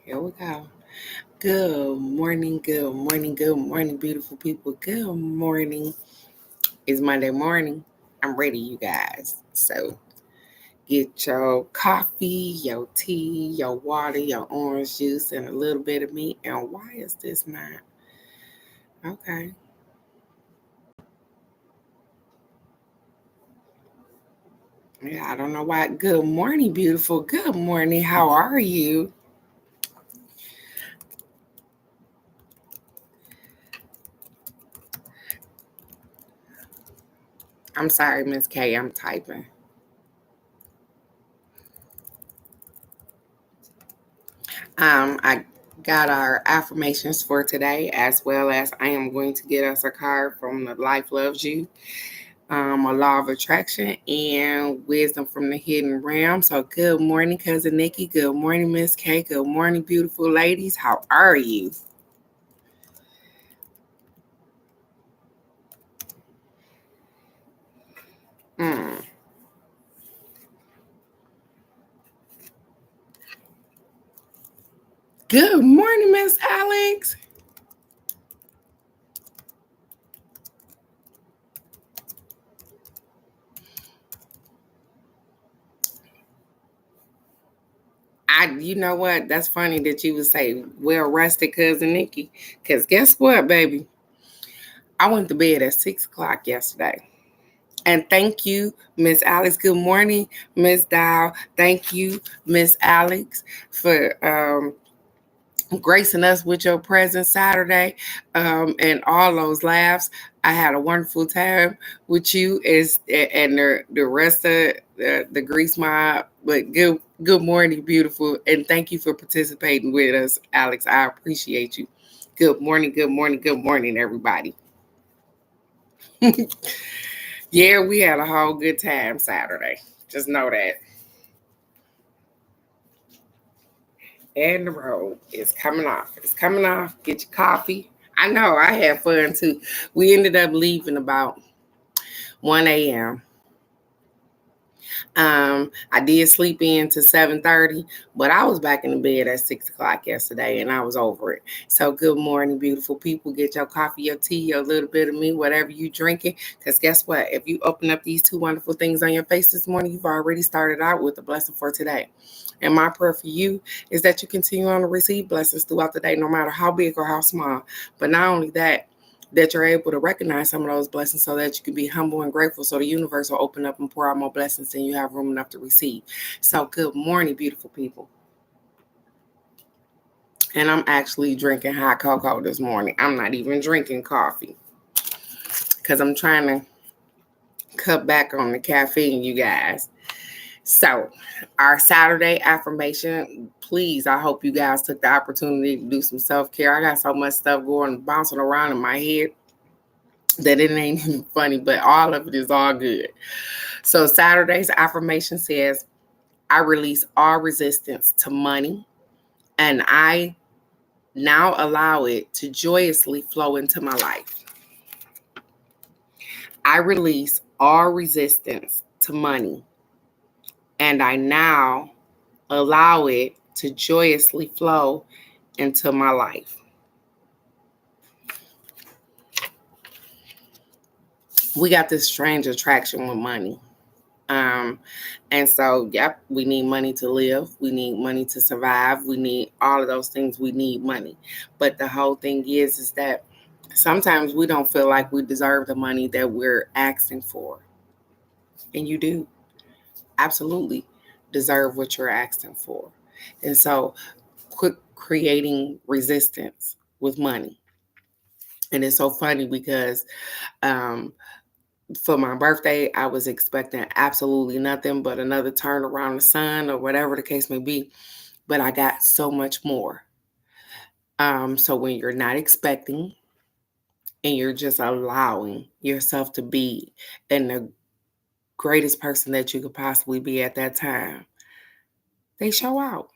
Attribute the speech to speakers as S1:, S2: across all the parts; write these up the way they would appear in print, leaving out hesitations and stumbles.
S1: Here we go. Good morning, good morning, good morning, beautiful people. Good morning. It's Monday morning. I'm ready, you guys. So get your coffee, your tea, your water, your orange juice, and a little bit of meat. And why is this not? Okay. Yeah, I don't know why. Good morning, beautiful. Good morning. How are you? I'm sorry, Miss K. I'm typing. I got our affirmations for today, as well as I am going to get us a card from the Life Loves You, a law of attraction, and wisdom from the hidden realm. So, good morning, Cousin Nikki. Good morning, Miss K. Good morning, beautiful ladies. How are you? Mm. Good morning, Miss Alex. You know what? That's funny that you would say, well rested, Cousin Nikki. Because guess what, baby? I went to bed at 6 o'clock yesterday. And thank you, Miss Alex. Good morning, Miss Dow. Thank you, Miss Alex, for gracing us with your presence Saturday and all those laughs. I had a wonderful time with you and the rest of the Grease Mob. But good morning, beautiful, and thank you for participating with us, Alex. I appreciate you. Good morning, good morning, good morning, everybody. Yeah, we had a whole good time Saturday. Just know that. And the road is coming off. It's coming off. Get your coffee. I know I had fun too. We ended up leaving about 1 a.m. I did sleep in to 7:30, but I was back in the bed at 6 o'clock yesterday, and I was over it. So good morning, beautiful people. Get your coffee, your tea, your little bit of me, whatever you drinking. Because guess what? If you open up these two wonderful things on your face this morning, you've already started out with a blessing for today. And my prayer for you is that you continue on to receive blessings throughout the day, no matter how big or how small. But not only that, that you're able to recognize some of those blessings so that you can be humble and grateful so the universe will open up and pour out more blessings than you have room enough to receive. So good morning, beautiful people. And I'm actually drinking hot cocoa this morning. I'm not even drinking coffee because I'm trying to cut back on the caffeine, you guys. So, our Saturday affirmation, please, I hope you guys took the opportunity to do some self care. I got so much stuff going, bouncing around in my head that it ain't even funny, but all of it is all good. So, Saturday's affirmation says, I release all resistance to money and I now allow it to joyously flow into my life. I release all resistance to money and I now allow it to joyously flow into my life. We got this strange attraction with money. Um, and so, yep, we need money to live. We need money to survive. We need all of those things. We need money. But the whole thing is that sometimes we don't feel like we deserve the money that we're asking for. And you do absolutely deserve what you're asking for. And so, quit creating resistance with money. And it's so funny because um, for my birthday, I was expecting absolutely nothing but another turn around the sun or whatever the case may be. But I got so much more. So when you're not expecting and you're just allowing yourself to be and the greatest person that you could possibly be at that time, they show out.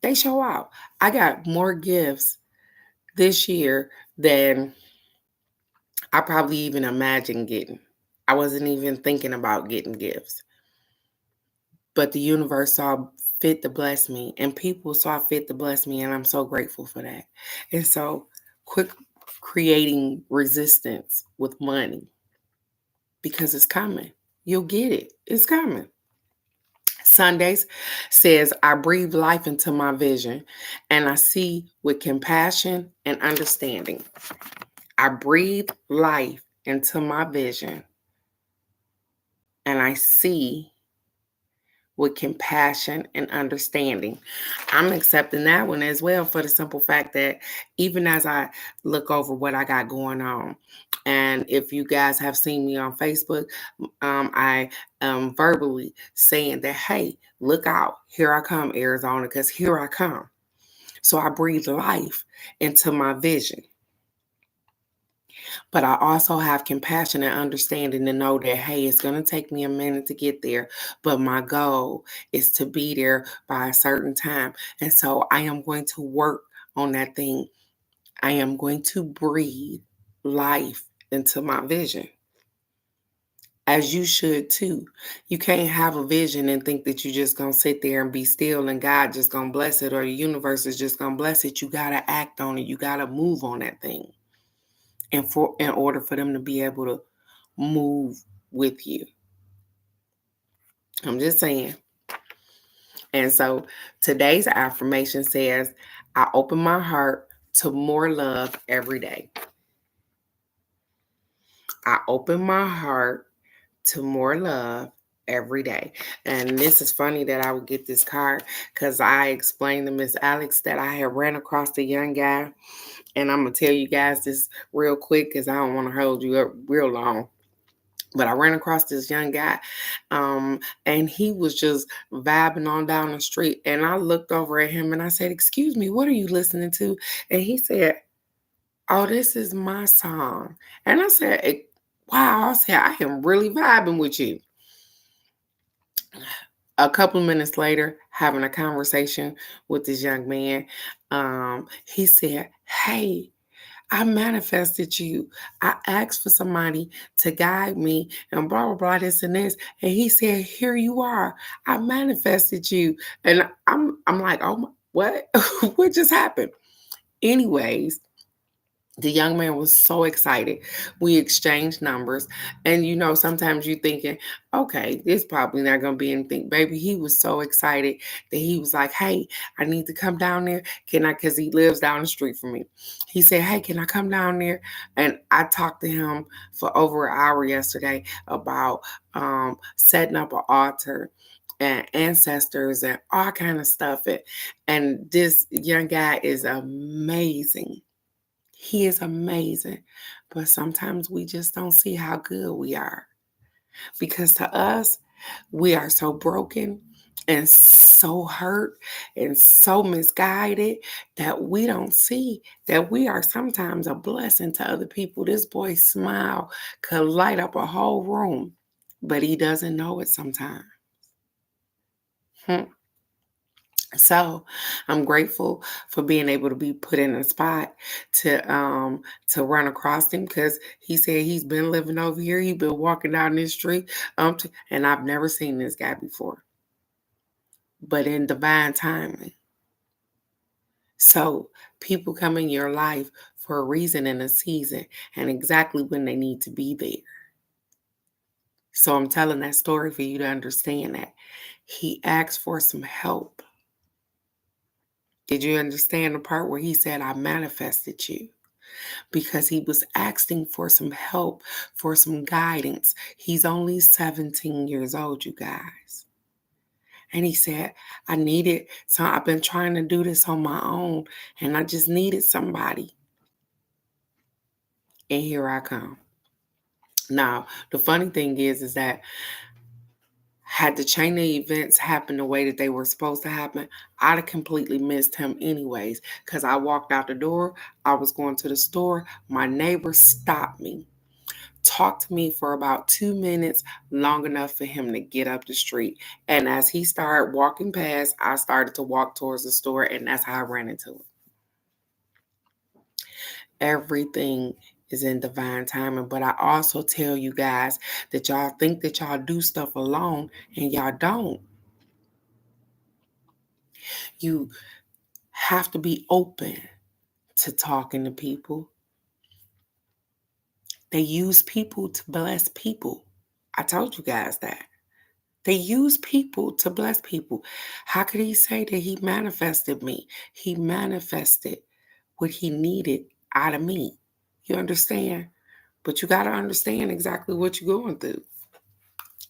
S1: They show out. I got more gifts this year than I probably even imagined getting. I wasn't even thinking about getting gifts. But the universe saw fit to bless me, and people saw fit to bless me, and I'm so grateful for that. And so, quit creating resistance with money because it's coming. You'll get it. It's coming. Sundays says, I breathe life into my vision and I see with compassion and understanding. I breathe life into my vision and I see with compassion and understanding. I'm accepting that one as well for the simple fact that even as I look over what I got going on, and if you guys have seen me on Facebook, I am verbally saying that, hey, look out, here I come, Arizona, because here I come. So I breathe life into my vision. But I also have compassion and understanding to know that, hey, it's going to take me a minute to get there, but my goal is to be there by a certain time. And so I am going to work on that thing. I am going to breathe life into my vision. As you should too. You can't have a vision and think that you're just going to sit there and be still and God just going to bless it or the universe is just going to bless it. You got to act on it. You got to move on that thing. And in order for them to be able to move with you. I'm just saying. And so today's affirmation says, I open my heart to more love every day. I open my heart to more love every day. And this is funny that I would get this card because I explained to Miss Alex that I had ran across a young guy. And I'm going to tell you guys this real quick because I don't want to hold you up real long. But I ran across this young guy, and he was just vibing on down the street. And I looked over at him and I said, excuse me, what are you listening to? And he said, oh, this is my song. And I said, wow, I said, I am really vibing with you. A couple of minutes later, having a conversation with this young man, he said, hey, I manifested you. I asked for somebody to guide me and blah, blah, blah, this and this. And he said, here you are. I manifested you. And I'm like, oh, what? What just happened? Anyways, the young man was so excited. We exchanged numbers. And, sometimes you're thinking, okay, this probably not going to be anything. Baby, he was so excited that he was like, hey, I need to come down there. Can I? Because he lives down the street from me. He said, hey, can I come down there? And I talked to him for over an hour yesterday about setting up an altar and ancestors and all kind of stuff. And this young guy is amazing. He is amazing. But sometimes we just don't see how good we are. Because to us, we are so broken and so hurt and so misguided that we don't see that we are sometimes a blessing to other people. This boy's smile could light up a whole room, but he doesn't know it sometimes. So I'm grateful for being able to be put in a spot to run across him because he said he's been living over here. He's been walking down this street, and I've never seen this guy before. But in divine timing. So people come in your life for a reason and a season and exactly when they need to be there. So I'm telling that story for you to understand that. He asked for some help. Did you understand the part where he said, I manifested you? Because he was asking for some help, for some guidance. He's only 17 years old, you guys. And he said, I needed, so I've been trying to do this on my own, and I just needed somebody. And here I come. Now, the funny thing is that had the chain of events happened the way that they were supposed to happen, I'd have completely missed him anyways. Because I walked out the door, I was going to the store, my neighbor stopped me, talked to me for about 2 minutes, long enough for him to get up the street. And as he started walking past, I started to walk towards the store, and that's how I ran into him. Everything is in divine timing. But I also tell you guys that y'all think that y'all do stuff alone and y'all don't. You have to be open to talking to people. They use people to bless people. I told you guys that. They use people to bless people. How could he say that he manifested me? He manifested what he needed out of me. You understand? But you got to understand exactly what you're going through.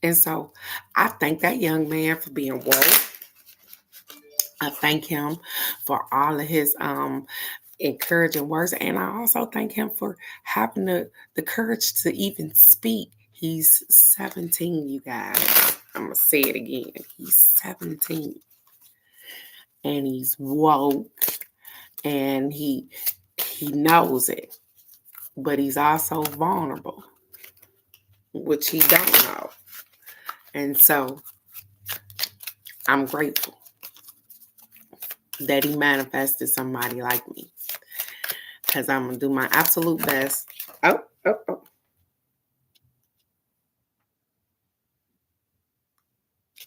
S1: And so I thank that young man for being woke. I thank him for all of his encouraging words. And I also thank him for having the courage to even speak. He's 17, you guys. I'm going to say it again. He's 17. And he's woke. And he knows it. But he's also vulnerable, which he don't know. And so I'm grateful that he manifested somebody like me. Because I'm going to do my absolute best. Oh.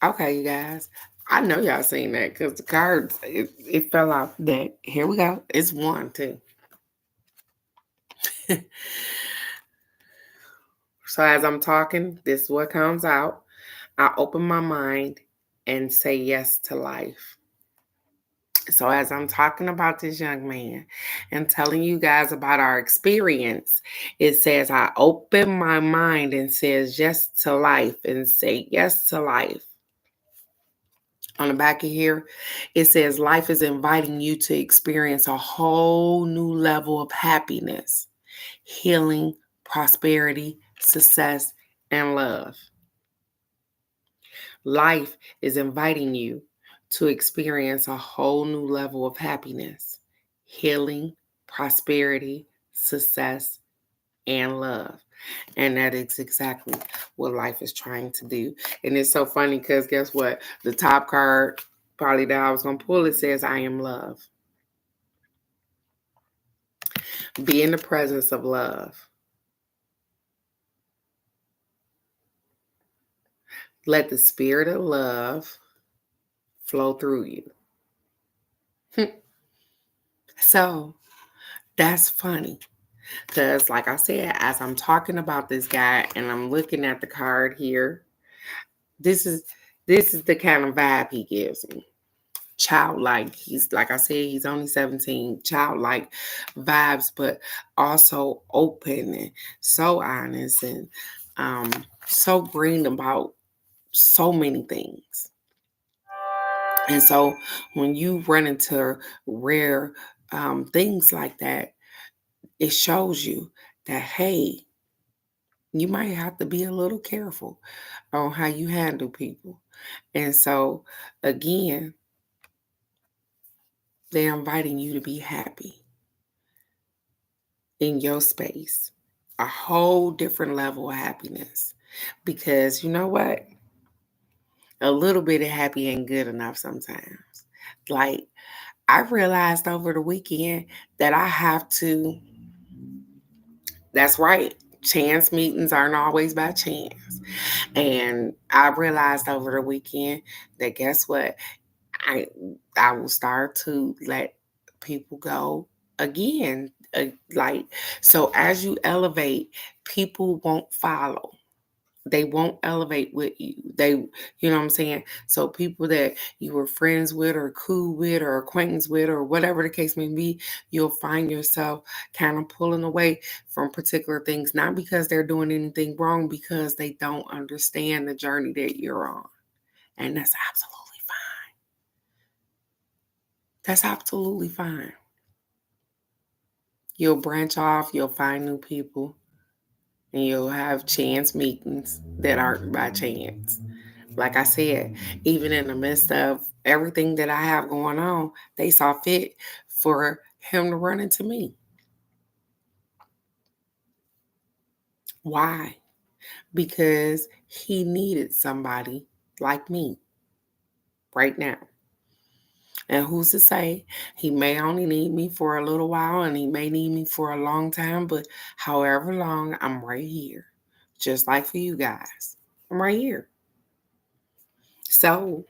S1: Okay, you guys. I know y'all seen that because the cards, it fell off the deck. Here we go. It's one, too. So as I'm talking, this is what comes out. I open my mind and say yes to life. So as I'm talking about this young man and telling you guys about our experience, it says I open my mind and says yes to life and say yes to life. On the back of here, it says life is inviting you to experience a whole new level of happiness, healing, prosperity, success, and love. Life is inviting you to experience a whole new level of happiness, healing, prosperity, success, and love. And that is exactly what life is trying to do. And it's so funny because guess what? The top card, probably that I was going to pull, it says, I am love. Be in the presence of love. Let the spirit of love flow through you. So that's funny. Because, like I said, as I'm talking about this guy and I'm looking at the card here, this is the kind of vibe he gives me. Childlike. He's, like I said, he's only 17. Childlike vibes, but also open and so honest and so green about so many things. And so when you run into rare things like that, it shows you that, hey, you might have to be a little careful on how you handle people. And so, again, they're inviting you to be happy in your space, a whole different level of happiness. Because you know what? A little bit of happy ain't good enough sometimes. Like, I realized over the weekend that I have to, that's right, chance meetings aren't always by chance. And I realized over the weekend that guess what? I will start to let people go again. Like, so as you elevate, people won't follow. They won't elevate with you. They, you know what I'm saying? So people that you were friends with or cool with or acquaintance with or whatever the case may be, you'll find yourself kind of pulling away from particular things, not because they're doing anything wrong, because they don't understand the journey that you're on. And that's absolutely fine. That's absolutely fine. You'll branch off, you'll find new people, and you'll have chance meetings that aren't by chance. Like I said, even in the midst of everything that I have going on, they saw fit for him to run into me. Why? Because he needed somebody like me right now. And who's to say he may only need me for a little while and he may need me for a long time, but however long, I'm right here. Just like for you guys. I'm right here. So,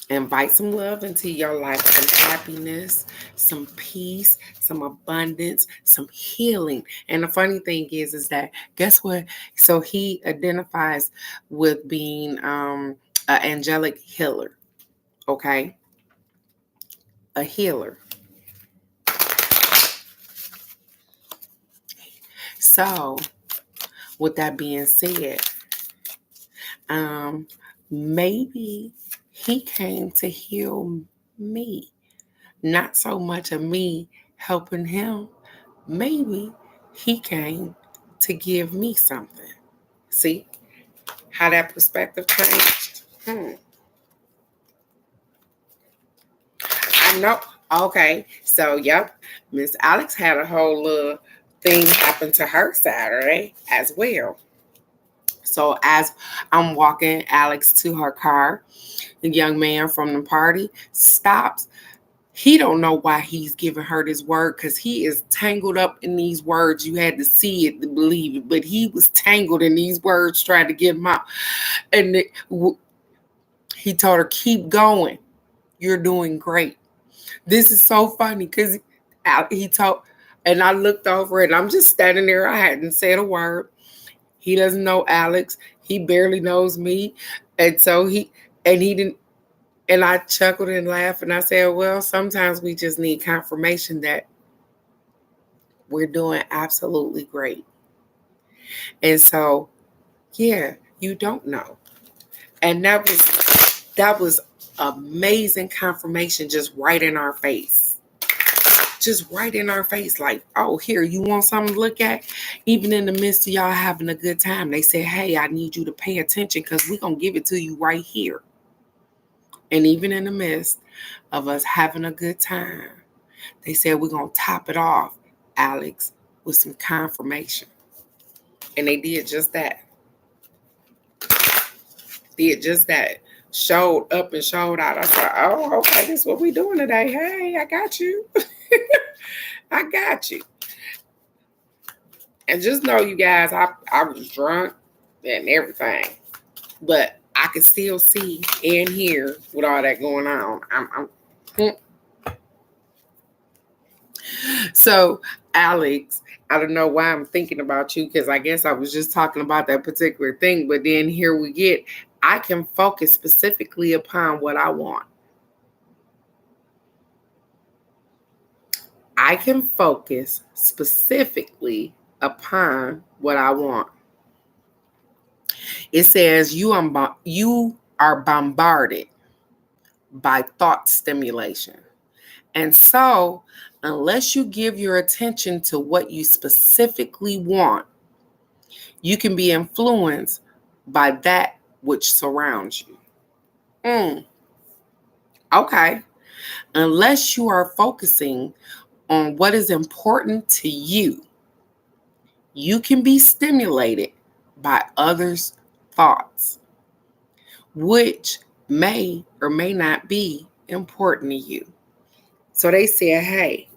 S1: Invite some love into your life, some happiness, some peace, some abundance, some healing. And the funny thing is that guess what? So he identifies with being an angelic healer. Okay, a healer. So, with that being said, um, maybe he came to heal me, not so much of me helping him. Maybe he came to give me something. See how that perspective changed? I know. Okay, so yep, Miss Alex had a whole little thing happen to her Saturday as well. So as I'm walking Alex to her car, the young man from the party stops. He don't know why he's giving her this word because he is tangled up in these words. You had to see it to believe it, but he was tangled in these words trying to get them out. And he told her, "Keep going. You're doing great." This is so funny because he told, and I looked over and I'm just standing there. I hadn't said a word. He doesn't know Alex. He barely knows me. And so he didn't, and I chuckled and laughed and I said, well, sometimes we just need confirmation that we're doing absolutely great. And so, yeah, you don't know. And that was amazing confirmation just right in our face. Just right in our face, like, oh, here, you want something to look at? Even in the midst of y'all having a good time, they say, hey, I need you to pay attention because we're going to give it to you right here. And even in the midst of us having a good time, they said, we're going to top it off, Alex, with some confirmation. And they did just that. Did just that. Showed up and showed out. I said, oh, okay, this is what we doing today. Hey, I got you. I got you. And just know, you guys, I was drunk and everything. But I could still see and hear with all that going on. So, Alex, I don't know why I'm thinking about you because I guess I was just talking about that particular thing. But then here we get, I can focus specifically upon what I want. I can focus specifically upon what I want. It says you are bombarded by thought stimulation. And so, unless you give your attention to what you specifically want, you can be influenced by that which surrounds you. Okay. Unless you are focusing on what is important to you, you can be stimulated by others' thoughts, which may or may not be important to you. So they said, hey,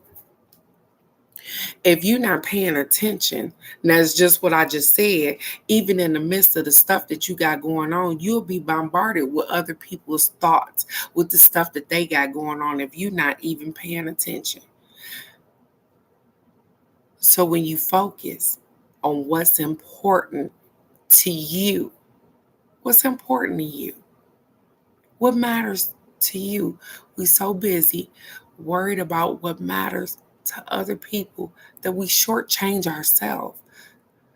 S1: if you're not paying attention, and that's just what I just said, even in the midst of the stuff that you got going on, you'll be bombarded with other people's thoughts, with the stuff that they got going on if you're not even paying attention. So when you focus on what's important to you, what's important to you, what matters to you, we're so busy worried about what matters to other people that we shortchange ourselves.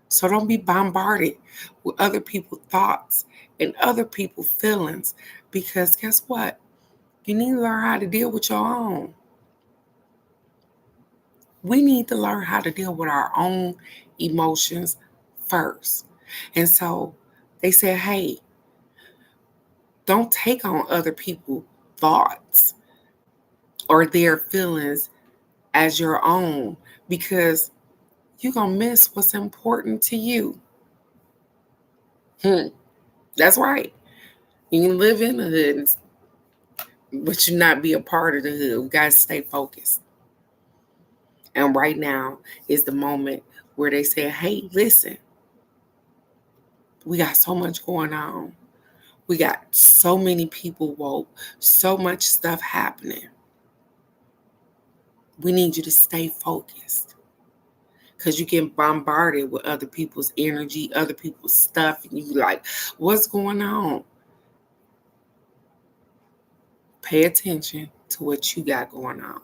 S1: So don't be bombarded with other people's thoughts and other people's feelings, because guess what? You need to learn how to deal with your own. We need to learn how to deal with our own emotions first. And so they said, hey, don't take on other people's thoughts or their feelings as your own, because you're going to miss what's important to you. That's right. You can live in the hood, but you not be a part of the hood. We got to stay focused. And right now is the moment where they say, hey, listen, we got so much going on. We got so many people woke, so much stuff happening. We need you to stay focused because you get bombarded with other people's energy, other people's stuff, and you like, what's going on? Pay attention to what you got going on.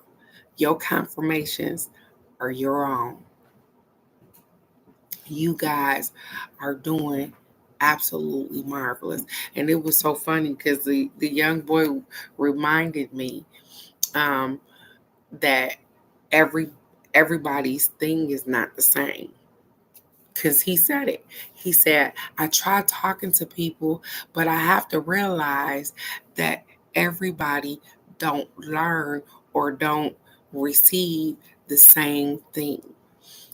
S1: Your confirmations are your own. You guys are doing absolutely marvelous. And it was so funny because the young boy reminded me that everybody's thing is not the same. Because he said it. He said, I try talking to people, but I have to realize that everybody don't learn or don't receive the same thing.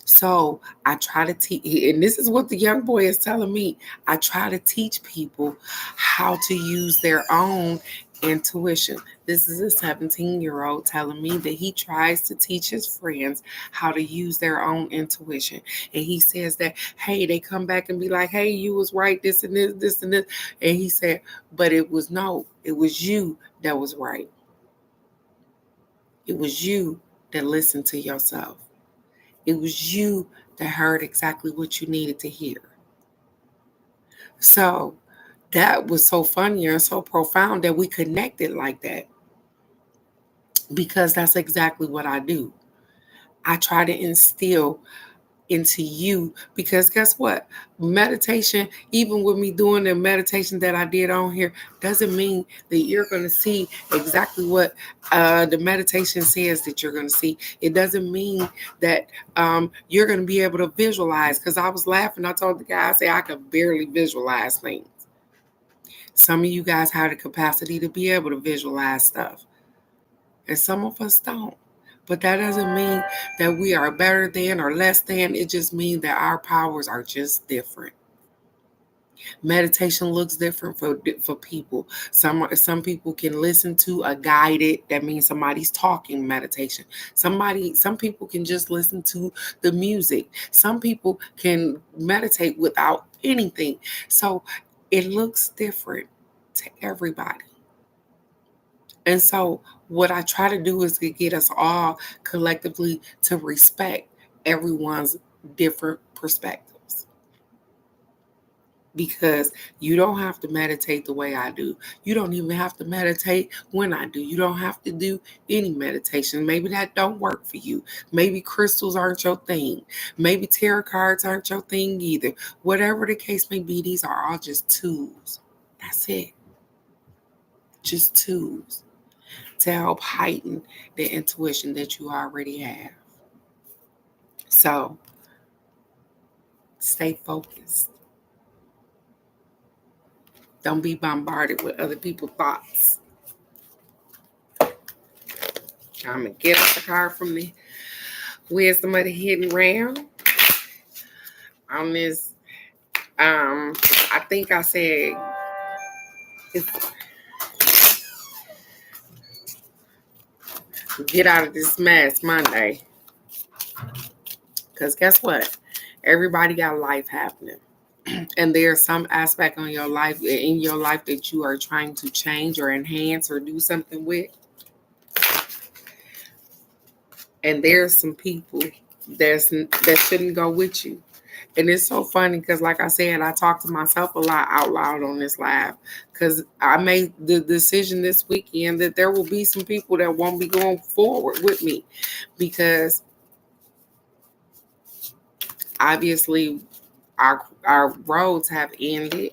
S1: So I try to teach, and this is what the young boy is telling me. I try to teach people how to use their own intuition. This is a 17-year-old telling me that he tries to teach his friends how to use their own intuition. And he says that, hey, they come back and be like, hey, you was right, this and this, this and this. And he said, but it was you that was right. It was you that listened to yourself. It was you that heard exactly what you needed to hear. So that was so funny and so profound that we connected like that. Because that's exactly what I do. I try to instill into you, because guess what? Meditation, even with me doing the meditation that I did on here, doesn't mean that you're going to see exactly what the meditation says that you're going to see. It doesn't mean that you're going to be able to visualize, because I was laughing. I told the guy, I said, I could barely visualize things. Some of you guys have the capacity to be able to visualize stuff, and some of us don't. But that doesn't mean that we are better than or less than. It just means that our powers are just different. Meditation looks different for people. Some people can listen to a guided, that means somebody's talking meditation. Some people can just listen to the music. Some people can meditate without anything. So it looks different to everybody. And so what I try to do is to get us all collectively to respect everyone's different perspectives. Because you don't have to meditate the way I do. You don't even have to meditate when I do. You don't have to do any meditation. Maybe that don't work for you. Maybe crystals aren't your thing. Maybe tarot cards aren't your thing either. Whatever the case may be, these are all just tools. That's it. Just tools to help heighten the intuition that you already have. So stay focused. Don't be bombarded with other people's thoughts. I'm going to get up the card from the Wisdom of the Hidden Realm. On this, I think I said, get out of this mess Monday. Because guess what? Everybody got life happening. And there's some aspect in your life that you are trying to change or enhance or do something with. And there's some people that shouldn't go with you. And it's so funny because, like I said, I talk to myself a lot out loud on this live, because I made the decision this weekend that there will be some people that won't be going forward with me, because obviously our roads have ended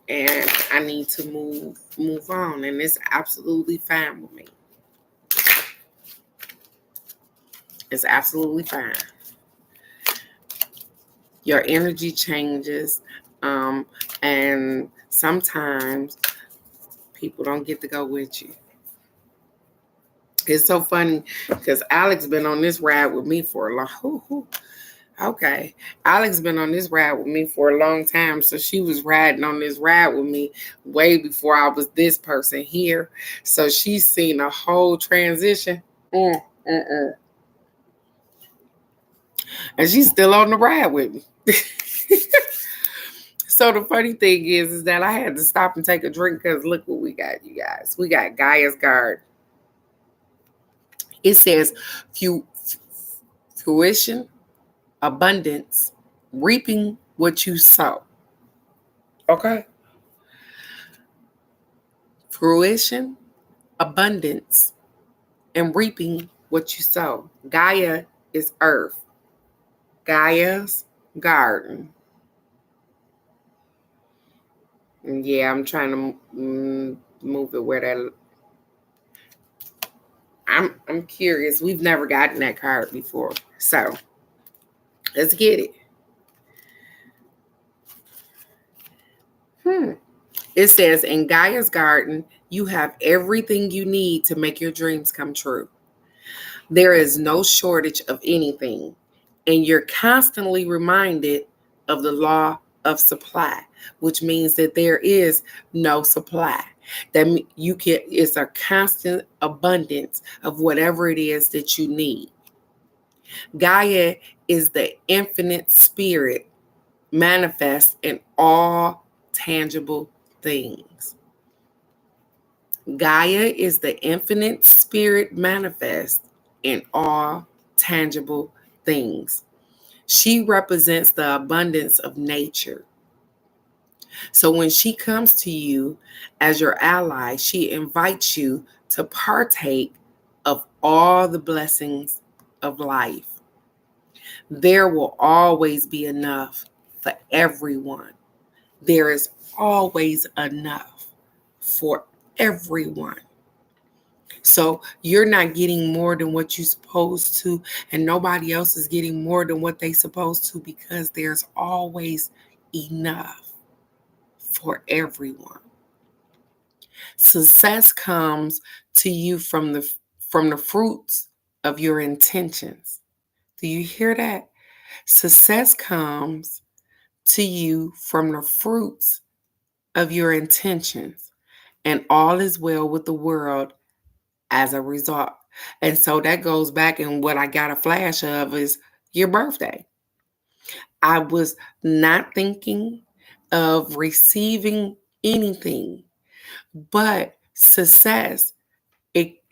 S1: and I need to move on, and it's absolutely fine with me. It's absolutely fine. Your energy changes, and sometimes people don't get to go with you. It's so funny because Alex been on this ride with me for a long. Okay, Alex been on this ride with me for a long time, so she was riding on this ride with me way before I was this person here. So she's seen a whole transition. And she's still on the ride with me. So the funny thing is that I had to stop and take a drink because look what we got, you guys. We got Gaia's Guard. It says fruition, abundance, reaping what you sow. Okay. Fruition, abundance, and reaping what you sow. Gaia is earth. Gaia's garden. Yeah, I'm trying to move it where that. I'm curious. We've never gotten that card before, so let's get it. It says, in Gaia's garden, you have everything you need to make your dreams come true. There is no shortage of anything, and you're constantly reminded of the law of supply, which means that there is no supply. That you can, it's a constant abundance of whatever it is that you need. Gaia is the infinite spirit manifest in all tangible things. Gaia is the infinite spirit manifest in all tangible things. She represents the abundance of nature. So when she comes to you as your ally, she invites you to partake of all the blessings of life. There will always be enough for everyone. There is always enough for everyone. So you're not getting more than what you're supposed to, and nobody else is getting more than what they're supposed to, because there's always enough for everyone. Success comes to you from the fruits of your intentions. Do you hear that? Success comes to you from the fruits of your intentions, and all is well with the world as a result. And so that goes back, and what I got a flash of is your birthday. I was not thinking of receiving anything, but success, it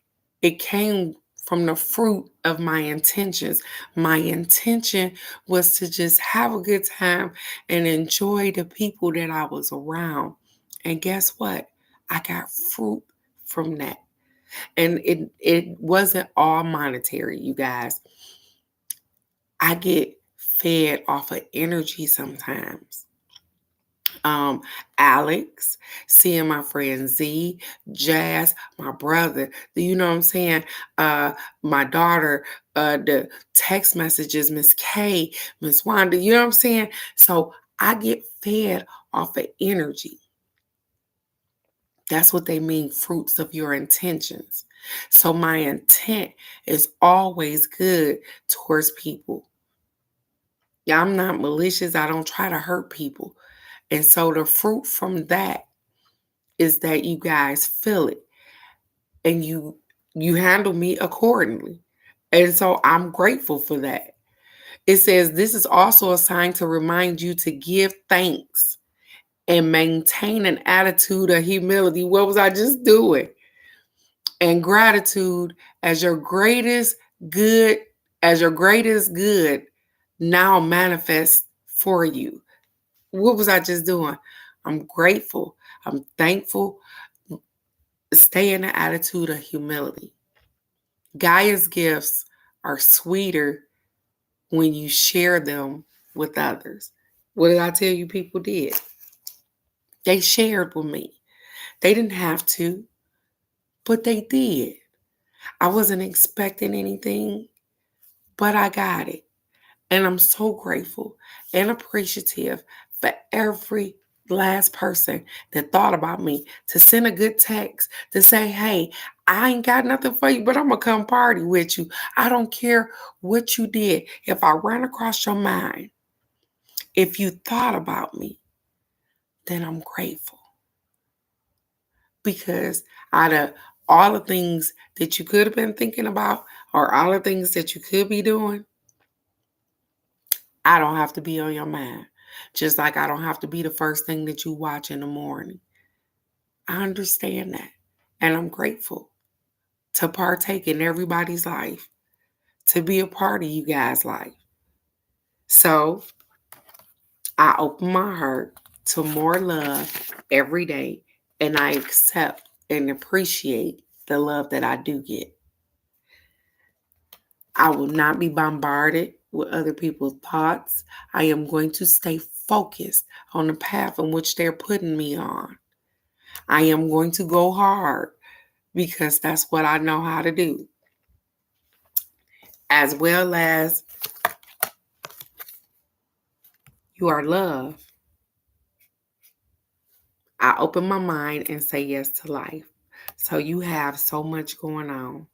S1: it came from the fruit of my intentions. My intention was to just have a good time and enjoy the people that I was around. And guess what? I got fruit from that. And it wasn't all monetary, you guys. I get fed off of energy sometimes. Alex, seeing my friend Z, Jazz, my brother, you know what I'm saying? My daughter, the text messages, Miss K, Miss Wanda, you know what I'm saying? So I get fed off of energy. That's what they mean, fruits of your intentions. So my intent is always good towards people. Yeah, I'm not malicious. I don't try to hurt people. And so the fruit from that is that you guys feel it and you handle me accordingly. And so I'm grateful for that. It says this is also a sign to remind you to give thanks and maintain an attitude of humility. What was I just doing? And gratitude as your greatest good, now manifests for you. What was I just doing? I'm grateful. I'm thankful. Stay in the attitude of humility. Gaia's gifts are sweeter when you share them with others. What did I tell you people did? They shared with me. They didn't have to, but they did. I wasn't expecting anything, but I got it. And I'm so grateful and appreciative for every last person that thought about me, to send a good text, to say, hey, I ain't got nothing for you, but I'm going to come party with you. I don't care what you did. If I ran across your mind, if you thought about me, then I'm grateful. Because out of all the things that you could have been thinking about, or all the things that you could be doing, I don't have to be on your mind. Just like I don't have to be the first thing that you watch in the morning. I understand that. And I'm grateful to partake in everybody's life, to be a part of you guys' life. So I open my heart to more love every day, and I accept and appreciate the love that I do get. I will not be bombarded with other people's thoughts. I am going to stay focused on the path in which they're putting me on. I am going to go hard because that's what I know how to do. As well as you are loved. I open my mind and say yes to life. So you have so much going on.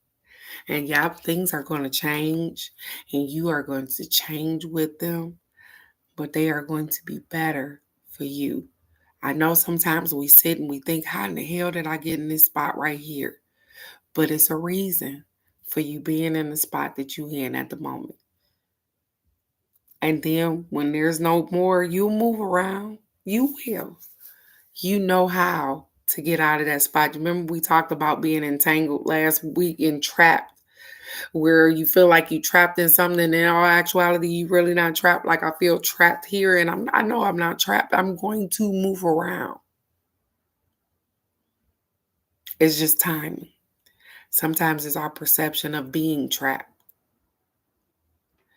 S1: And yeah, things are going to change and you are going to change with them, but they are going to be better for you. I know sometimes we sit and we think, how in the hell did I get in this spot right here? But it's a reason for you being in the spot that you're in at the moment. And then when there's no more, you'll move around. You will. You know how to get out of that spot. Remember we talked about being entangled last week and trapped, where you feel like you trapped in something and in all actuality you really not trapped. Like I feel trapped here and I know I'm not trapped. I'm going to move around. It's just timing. Sometimes it's our perception of being trapped.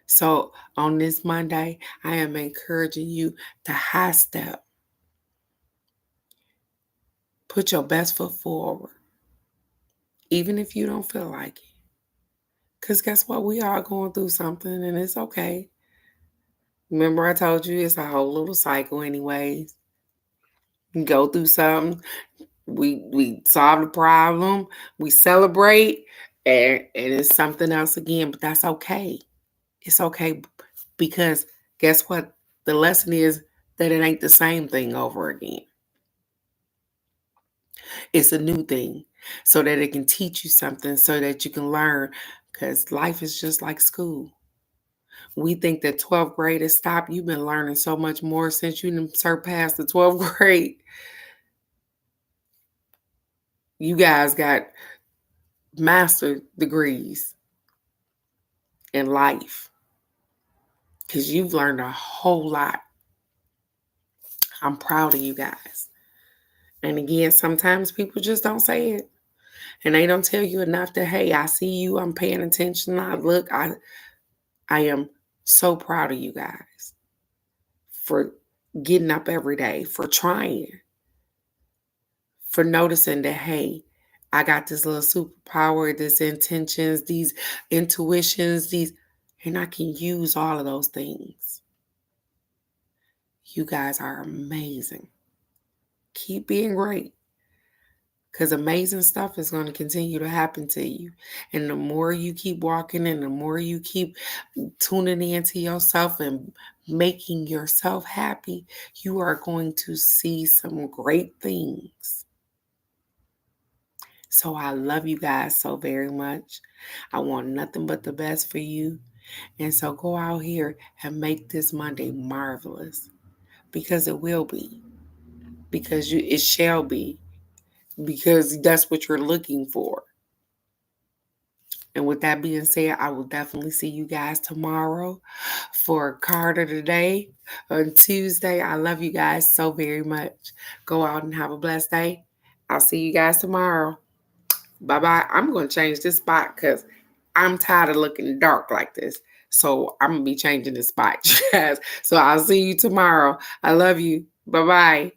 S1: So on this Monday, I am encouraging you to high step. Put your best foot forward, even if you don't feel like it. Because guess what? We are going through something and it's okay. Remember I told you it's a whole little cycle anyways. You go through something, we solve the problem, we celebrate, and it's something else again, but that's okay. It's okay because guess what? The lesson is that it ain't the same thing over again. It's a new thing so that it can teach you something so that you can learn because life is just like school. We think that 12th grade is stopped. You've been learning so much more since you surpassed the 12th grade. You guys got master degrees in life because you've learned a whole lot. I'm proud of you guys. And again, sometimes people just don't say it. And they don't tell you enough that, hey, I see you, I'm paying attention. I am so proud of you guys for getting up every day, for trying, for noticing that, hey, I got this little superpower, these intentions, these intuitions, and I can use all of those things. You guys are amazing. Keep being great. Because amazing stuff is going to continue to happen to you. And the more you keep walking and the more you keep tuning into yourself and making yourself happy, you are going to see some great things. So I love you guys so very much. I want nothing but the best for you. And so go out here and make this Monday marvelous. Because it will be. Because it shall be. Because that's what you're looking for. And with that being said, I will definitely see you guys tomorrow for Carter today on Tuesday. I love you guys so very much. Go out and have a blessed day. I'll see you guys tomorrow. Bye-bye. I'm going to change this spot because I'm tired of looking dark like this. So I'm going to be changing this spot, guys. So I'll see you tomorrow. I love you. Bye-bye.